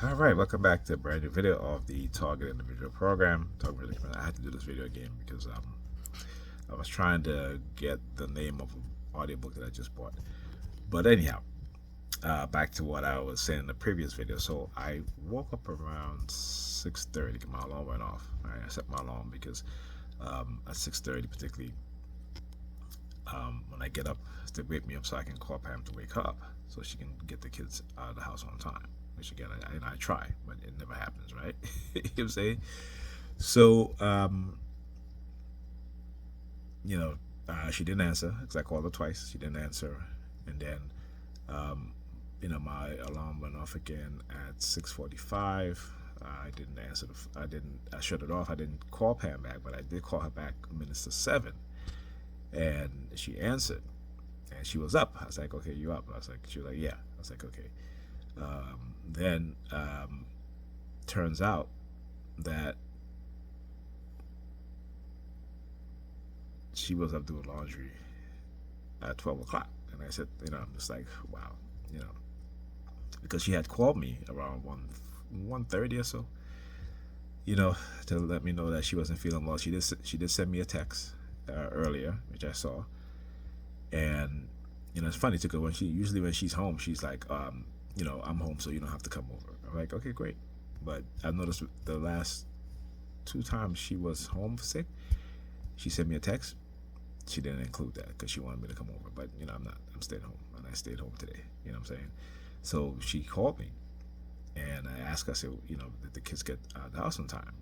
All right, welcome back to a brand new video of the Target Individual Program. I had to do this video again because I was trying to get the name of an audiobook that I just bought. But anyhow, back to what I was saying in the previous video. So I woke up around 6:30. My alarm went off. All right, I set my alarm because at 6:30, particularly when I get up, to wake me up so I can call Pam to wake her up so she can get the kids out of the house on time. Which again, I try, but it never happens, right? You know what I'm saying? So, she didn't answer because I called her twice. She didn't answer, and then, my alarm went off again at 6:45. I didn't answer. I shut it off. I didn't call Pam back, but I did call her back minutes to 7, and she answered, and she was up. I was like, "Okay, you up?" She was like, "Yeah." I was like, "Okay." Then turns out that she was up doing laundry at 12 o'clock. And I said, I'm just like, wow, because she had called me around 1:30 or so, to let me know that she wasn't feeling well. She did send me a text earlier, which I saw. And, it's funny too, because when she's home, she's like, I'm home, so you don't have to come over. I'm like, okay, great. But I've noticed the last 2 times she was home sick, she sent me a text. She didn't include that because she wanted me to come over. But, I'm not. I'm staying home. And I stayed home today. You know what I'm saying? So she called me. And I asked her, I said, did the kids get out of the house on time?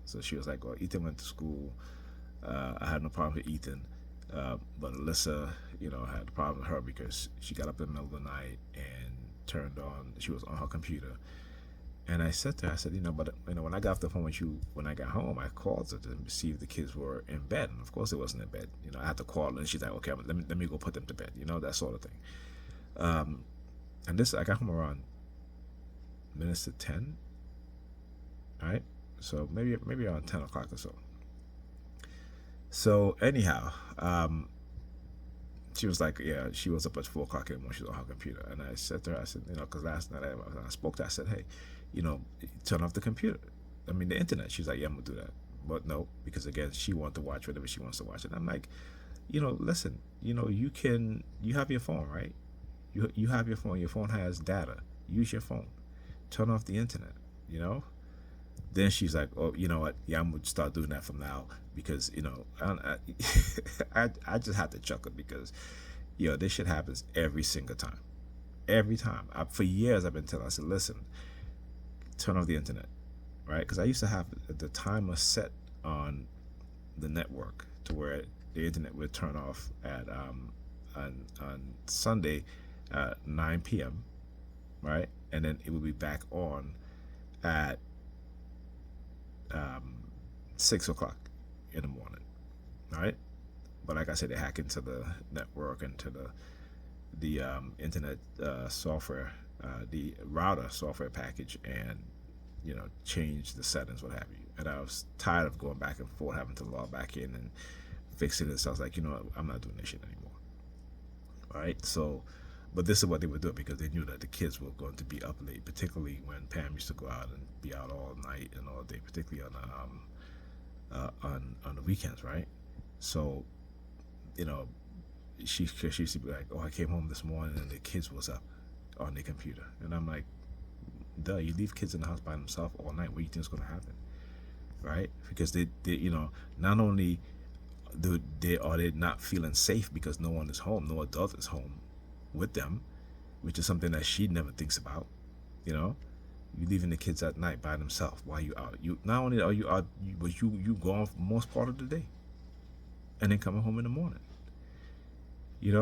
So she was like, well, Ethan went to school. I had no problem with Ethan. But Alyssa, had a problem with her because she got up in the middle of the night and she was on her computer. And I said to her, I said, but when I got off the phone with you, when I got home, I called her to see if the kids were in bed. And of course, it wasn't in bed. I had to call her, and she's like, okay, let me go put them to bed. That sort of thing. And I got home around minutes to 10. All right, so maybe around 10 o'clock or so. So anyhow, she was like, yeah, she was up at 4 o'clock in the morning. She's on her computer. And I said to her, I said, because last night I spoke to her, I said, hey, turn off the computer. The internet. She's like, yeah, I'm going to do that. But no, because again, she wanted to watch whatever she wants to watch. And I'm like, listen, you have your phone, right? You have your phone. Your phone has data. Use your phone. Turn off the internet, Then she's like, oh, you know what? Yeah, I'm going to start doing that from now because, I just had to chuckle because, this shit happens every single time. Every time. For years, I've been telling her, I said, listen, turn off the internet, right? Because I used to have the timer set on the network to where the internet would turn off at on Sunday at 9 p.m., right? And then it would be back on at 6 o'clock in the morning, right? But like I said, they hack into the network, into the internet software, the router software package, and change the settings, what have you. And I was tired of going back and forth, having to log back in and fix it. So I was like, I'm not doing this shit anymore. Right? So, but this is what they would do because they knew that the kids were going to be up late, particularly when Pam used to go out and be out all night and all day, particularly on the weekends, right? So, she used to be like, oh, I came home this morning and the kids was up on their computer. And I'm like, duh, you leave kids in the house by themselves all night. What do you think is going to happen? Right? Because they not only are they not feeling safe because no one is home, no adult is home with them, which is something that she never thinks about. You leaving the kids at night by themselves while you out. You not only are you out, but you gone for most part of the day, and then coming home in the morning.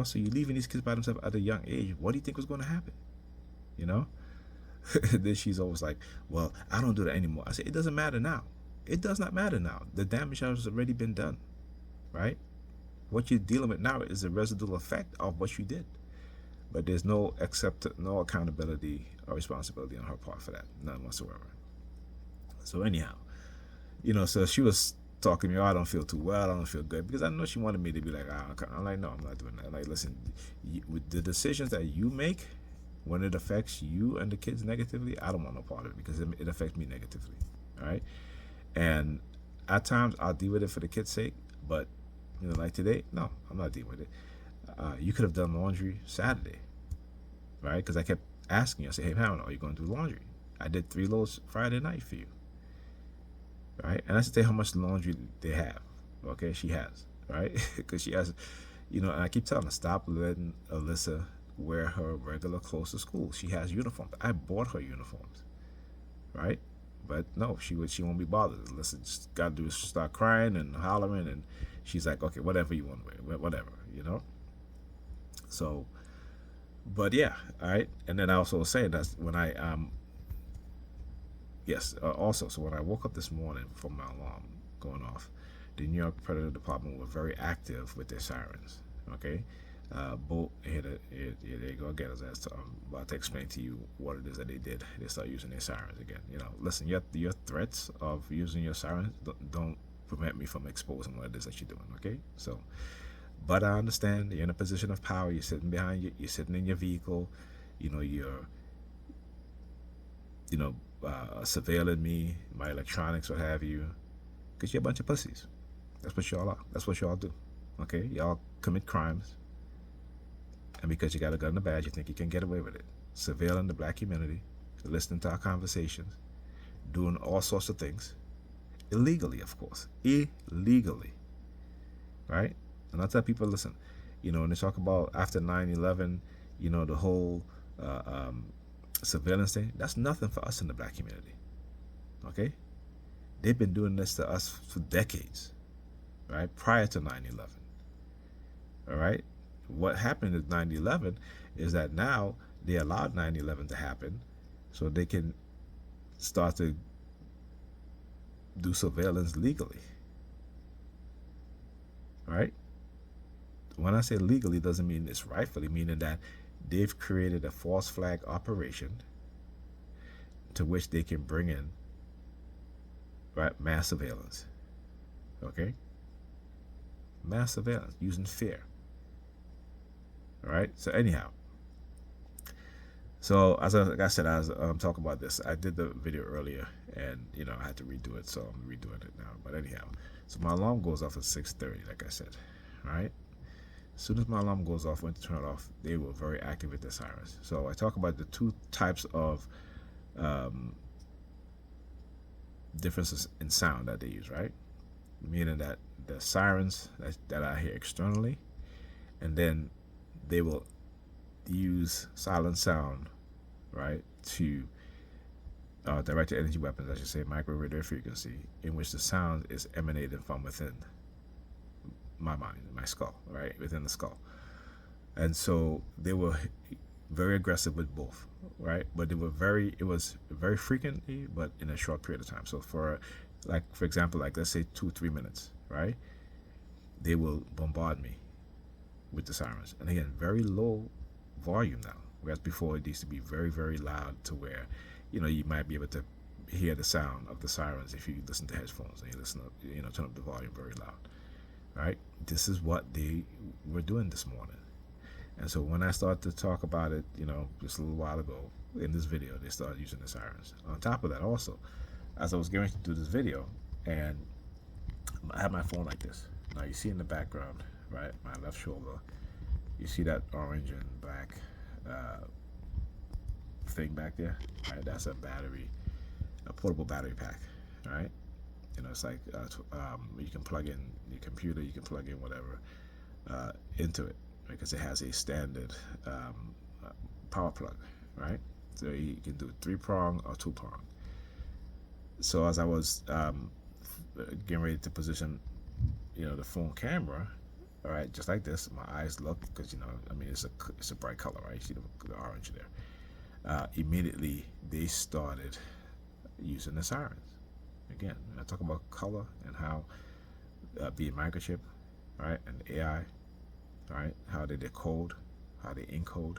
So you're leaving these kids by themselves at a young age. What do you think was going to happen? Then she's always like, well, I don't do that anymore. I said, it doesn't matter now. It does not matter now. The damage has already been done, right? What you're dealing with now is a residual effect of what you did. But there's no accountability or responsibility on her part for that, none whatsoever. So anyhow, so she was talking to me, oh, I don't feel too well, I don't feel good, because I know she wanted me to be like, I'm like, no, I'm not doing that. Like, listen, with the decisions that you make, when it affects you and the kids negatively, I don't want no part of it because it affects me negatively. All right. And at times I'll deal with it for the kids' sake, but like today, no, I'm not dealing with it. You could have done laundry Saturday, right? Because I kept asking you. I said, "Hey, Pamela, are you going to do laundry?" I did 3 loads Friday night for you, right? And I said, "Tell you how much laundry they have." Okay, she has, right? Because she has, and I keep telling her, stop letting Alyssa wear her regular clothes to school. She has uniforms. I bought her uniforms, right? But no, she won't be bothered. Alyssa just got to do is start crying and hollering, and she's like, okay, whatever you want to wear, whatever. So, but yeah, all right. And then I also was saying that when I yes, also, so when I woke up this morning from my alarm going off, the New York Predator Department were very active with their sirens. Okay, both here they go again. As I'm about to explain to you what it is that they did. They start using their sirens again. Listen, your threats of using your sirens don't prevent me from exposing what it is that you're doing. Okay, so, but I understand you're in a position of power. You're sitting behind you. You're sitting in your vehicle. You're surveilling me, my electronics, what have you, because you're a bunch of pussies. That's what y'all are. That's what y'all do. Okay, y'all commit crimes, and because you got a gun in the badge, you think you can get away with it. Surveilling the black community, listening to our conversations, doing all sorts of things, illegally, of course, illegally, right? And I tell people, listen, when they talk about after 9/11, the whole surveillance thing, that's nothing for us in the black community. Okay? They've been doing this to us for decades, right? Prior to 9/11. All right? What happened at 9/11 is that now they allowed 9/11 to happen so they can start to do surveillance legally. All right? When I say legally, doesn't mean it's rightfully, meaning that they've created a false flag operation to which they can bring in, right, mass surveillance. Okay? Mass surveillance using fear. All right? So anyhow, so as I said, I was talking about this. I did the video earlier, and I had to redo it, so I'm redoing it now. But anyhow, so my alarm goes off at 6:30, like I said. All right? As soon as my alarm goes off, went to turn it off, they were very active with their sirens. So I talk about the 2 types of differences in sound that they use, right? Meaning that the sirens that I hear externally, and then they will use silent sound, right, to directed energy weapons, I should say, microwave radio frequency, in which the sound is emanating from within my mind, my skull, right, within the skull. And so they were very aggressive with both, right? But it was very frequently, but in a short period of time. So for example, let's say 2-3 minutes, right? They will bombard me with the sirens. And again, very low volume now. Whereas before it used to be very, very loud to where, you might be able to hear the sound of the sirens if you listen to headphones and you listen up, turn up the volume very loud. Right? This is what they were doing this morning. And so when I started to talk about it, just a little while ago in this video, they started using the sirens. On top of that, also, as I was getting to do this video, and I have my phone like this. Now you see in the background, right, my left shoulder, you see that orange and black thing back there, right? That's a portable battery pack, right? It's like you can plug in your computer, you can plug in whatever into it, because it has a standard power plug, right? So you can do 3-prong or 2-prong. So as I was getting ready to position, the phone camera, all right, just like this, my eyes look, because it's a bright color, right? You see the orange there. Immediately they started using the sirens. Again, I talk about color and how being microchip, right, and AI, right, how they decode, how they encode.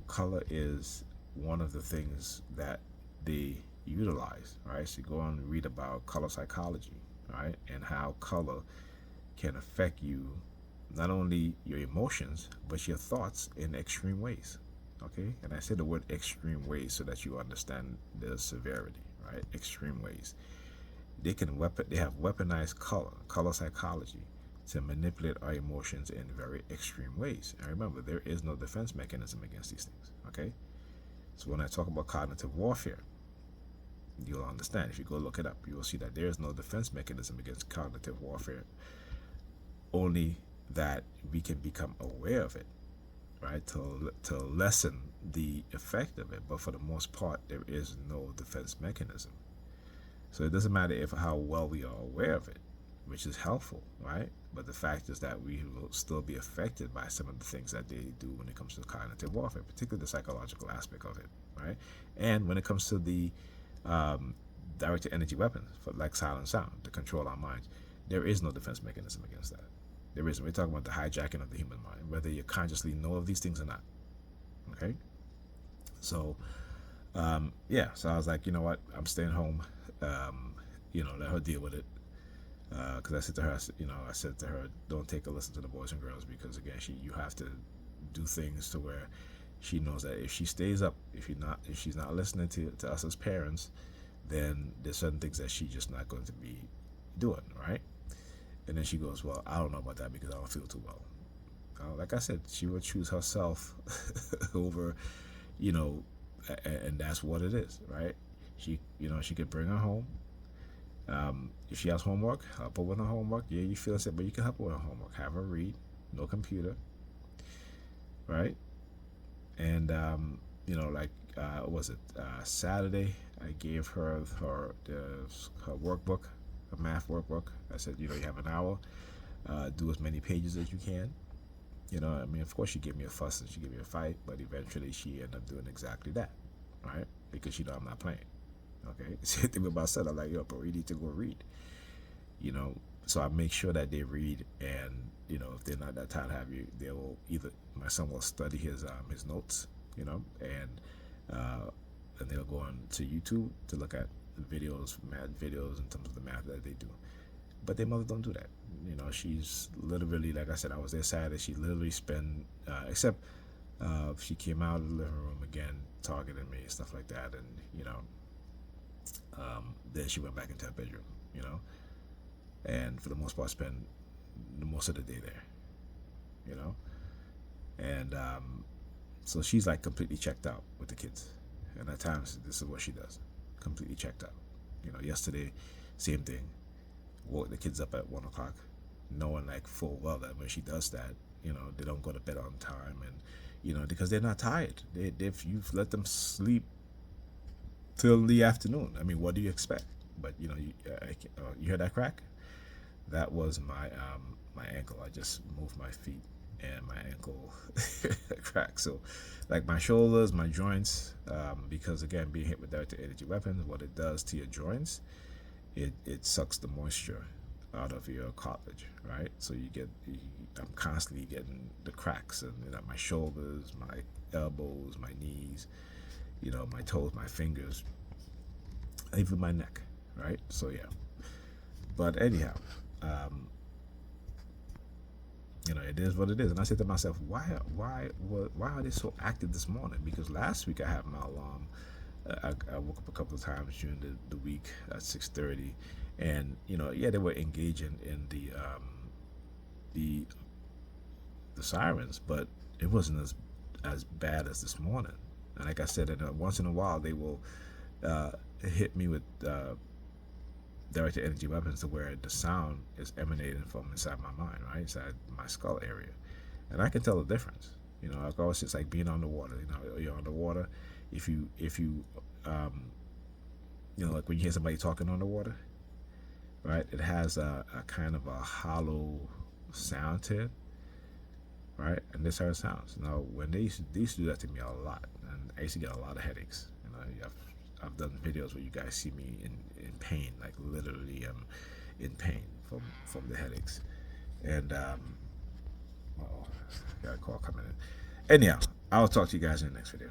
Color is one of the things that they utilize, right? So you go on and read about color psychology, right, and how color can affect you, not only your emotions, but your thoughts in extreme ways. Okay, and I say the word extreme ways so that you understand the severity, right? Extreme ways. They have weaponized color psychology to manipulate our emotions in very extreme ways. And remember, there is no defense mechanism against these things. Okay, so when I talk about cognitive warfare, you'll understand. If you go look it up, you will see that there is no defense mechanism against cognitive warfare. Only that we can become aware of it, right? To lessen the effect of it. But for the most part, there is no defense mechanism. So it doesn't matter if how well we are aware of it, which is helpful, right? But the fact is that we will still be affected by some of the things that they do when it comes to cognitive warfare, particularly the psychological aspect of it, right? And when it comes to the directed energy weapons, like silent sound, to control our minds, there is no defense mechanism against that. There isn't. We're talking about the hijacking of the human mind, whether you consciously know of these things or not. Okay? So, yeah. So I was like, you know what? I'm staying home. Let her deal with it. Because I said to her, don't take a listen to the boys and girls because again, you have to do things to where she knows that if she stays up, if she's not listening to us as parents, then there's certain things that she's just not going to be doing, right? And then she goes, well, I don't know about that because I don't feel too well. Like I said, she will choose herself over, and that's what it is, right? She could bring her home. If she has homework, help her with her homework. Yeah, you feel sick, but you can help her with her homework. Have her read, no computer, right? And Saturday? I gave her her workbook, a math workbook. I said, you have an hour. Do as many pages as you can. Of course she gave me a fuss and she gave me a fight, but eventually she ended up doing exactly that, right? Because I'm not playing. Okay, same thing with my son. I'm like, yo, bro, you need to go read. So I make sure that they read, and if they're not that tired of you, they will either my son will study his notes, and they'll go on to YouTube to look at videos, math videos in terms of the math that they do. But their mother don't do that. She's literally, like I said, I was there Saturday. She literally spent, except she came out of the living room again, targeting me and stuff like that, and then she went back into her bedroom, and for the most part spent most of the day there, and so she's like completely checked out with the kids, and at times this is what she does, completely checked out. Yesterday, same thing, woke the kids up at 1 o'clock, knowing like full well that when she does that, they don't go to bed on time, and because they're not tired. If you've let them sleep till the afternoon, what do you expect? But you hear that crack? That was my my ankle. I just moved my feet and my ankle cracked. So like my shoulders, my joints, because again, being hit with directed energy weapons, what it does to your joints, it sucks the moisture out of your cartilage, right? So I'm constantly getting the cracks, and my shoulders, my elbows, my knees, my toes, my fingers, even my neck, right? So yeah. But anyhow, it is what it is. And I said to myself, why are they so active this morning? Because last week I had my alarm. I woke up a couple of times during the week at 6:30, and they were engaging in the sirens, but it wasn't as bad as this morning. And like I said, once in a while they will hit me with directed energy weapons to where the sound is emanating from inside my mind, right, inside my skull area, and I can tell the difference. Like always, it's like being on the water. You're on the water. If you like when you hear somebody talking on the water, right? It has a kind of a hollow sound to it, right? And this is how it sounds. Now, when they used to do that to me a lot, and I used to get a lot of headaches. I've done videos where you guys see me in pain, like literally in pain from the headaches. And got a call coming in. Anyhow, I'll talk to you guys in the next video.